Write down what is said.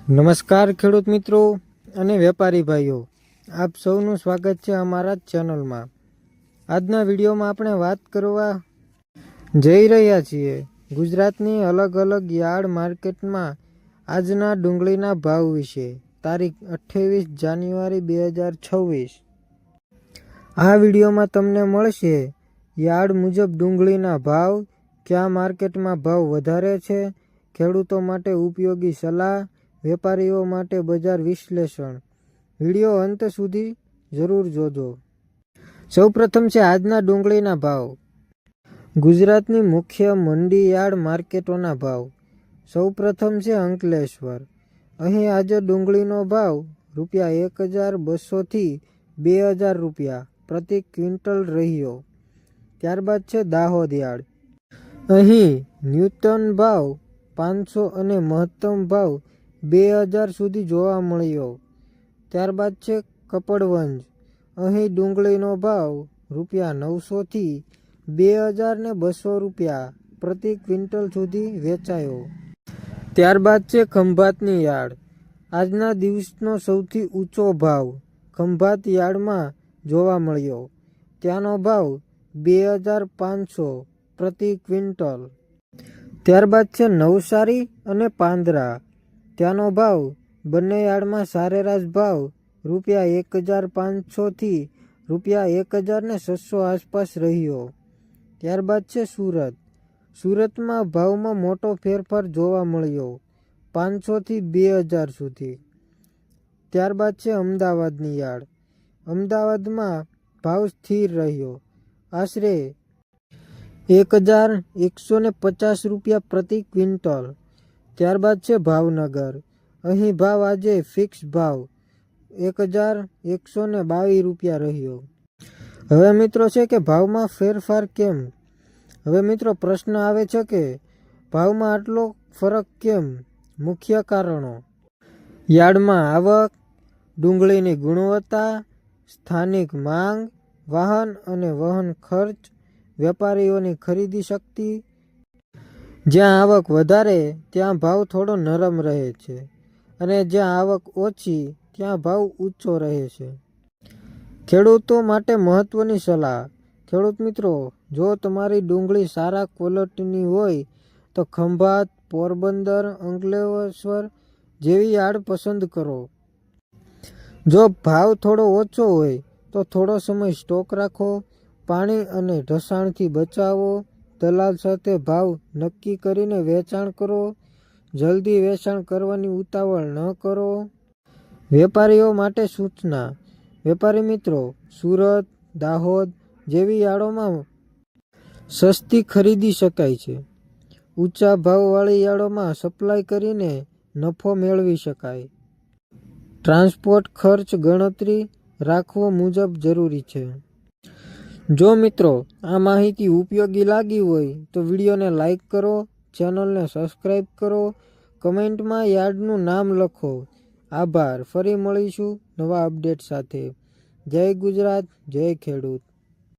નમસ્કાર ખેડૂત મિત્રો અને વેપારી ભાઈઓ, આપ સૌનું સ્વાગત છે અમારા ચેનલમાં. આજના વિડીયોમાં આપણે વાત કરવા જઈ રહ્યા છીએ ગુજરાતની અલગ અલગ યાર્ડ માર્કેટમાં આજના ડુંગળીના ભાવ વિશે. તારીખ 28 જાન્યુઆરી 2026. આ વિડીયોમાં તમને મળશે યાર્ડ મુજબ ડુંગળીના ભાવ, કયા માર્કેટમાં ભાવ વધારે છે, ખેડૂતો માટે ઉપયોગી સલાહ, વેપારીઓ માટે બજાર વિશ્લેષણ. વિડીયો અંત સુધી જરૂર જોજો. સૌપ્રથમ છે આજના ડુંગળીના ભાવ. ગુજરાતની મુખ્ય મંડી યાર્ડ માર્કેટોના ભાવ. સૌપ્રથમ છે અંકલેશ્વર. અહીં આજે ડુંગળીનો ભાવ ₹1,200 થી ₹2,000 પ્રતિ ક્વિન્ટલ રહ્યો. ત્યારબાદ છે દાહોદ યાર્ડ. અહીં ન્યૂનતમ ભાવ 500 અને મહત્તમ ભાવ 2,000 સુધી જોવા મળ્યો. ત્યારબાદ છે કપડવંજ. અહીં ડુંગળીનો ભાવ ₹900 થી ₹2,200 પ્રતિ ક્વિન્ટલ સુધી વેચાયો. ત્યારબાદ છે ખંભાતની યાર્ડ. આજના દિવસનો સૌથી ઊંચો ભાવ ખંભાત યાર્ડમાં જોવા મળ્યો. ત્યાંનો ભાવ 2,500 પ્રતિ ક્વિન્ટલ. ત્યારબાદ છે નવસારી અને પાંદરા. ત્યાંનો ભાવ બંને યાર્ડમાં સરેરાશ ભાવ ₹1,500 થી ₹1,600 આસપાસ રહ્યો. ત્યારબાદ છે સુરત. સુરતમાં ભાવમાં મોટો ફેરફાર જોવા મળ્યો, 500 થી 2,000 સુધી. ત્યારબાદ છે અમદાવાદની યાર્ડ. અમદાવાદમાં ભાવ સ્થિર રહ્યો, આશરે ₹1,150 પ્રતિ ક્વિન્ટલ. ત્યારબાદ છે ભાવનગર. અહીં ભાવ આજે ફિક્સ ભાવ ₹1,122 રહ્યો. હવે મિત્રો છે કે ભાવમાં ફેરફાર કેમ? હવે મિત્રો પ્રશ્ન આવે છે કે ભાવમાં આટલો ફરક કેમ? મુખ્ય કારણો: યાર્ડમાં આવક, ડુંગળીની ગુણવત્તા, સ્થાનિક માંગ, વાહન અને વહન ખર્ચ, વેપારીઓની ખરીદી શક્તિ. જ્યાં આવક વધારે ત્યાં ભાવ થોડો નરમ રહે છે અને જ્યાં આવક ઓછી ત્યાં ભાવ ઊંચો રહે છે. ખેડૂતો માટે મહત્વની સલાહ. ખેડૂત મિત્રો, જો તમારી ડુંગળી સારા ક્વોલિટીની હોય તો ખંભાત, પોરબંદર, અંકલેશ્વર જેવી યાર્ડ પસંદ કરો. જો ભાવ થોડો ઓછો હોય તો થોડો સમય સ્ટોક રાખો. પાણી અને ઢસાણથી બચાવો. દલાલ સાથે ભાવ નક્કી કરીને વેચાણ કરો. જલ્દી વેચાણ કરવાની ઉતાવળ ન કરો. વેપારીઓ માટે સૂચના. વેપારી મિત્રો, સુરત, દાહોદ જેવી યાર્ડોમાં સસ્તી ખરીદી શકાય છે. ઊંચા ભાવવાળી યાર્ડોમાં સપ્લાય કરીને નફો મેળવી શકાય. ટ્રાન્સપોર્ટ ખર્ચ ગણતરી રાખવો મુજબ જરૂરી છે. જો મિત્રો આ માહિતી ઉપયોગી લાગી હોય તો વિડીયોને લાઈક કરો, ચેનલને સબસ્ક્રાઈબ કરો, કમેન્ટમાં યાર્ડનું નામ લખો. આભાર. ફરી મળીશું નવા અપડેટ સાથે. જય ગુજરાત, જય ખેડૂત.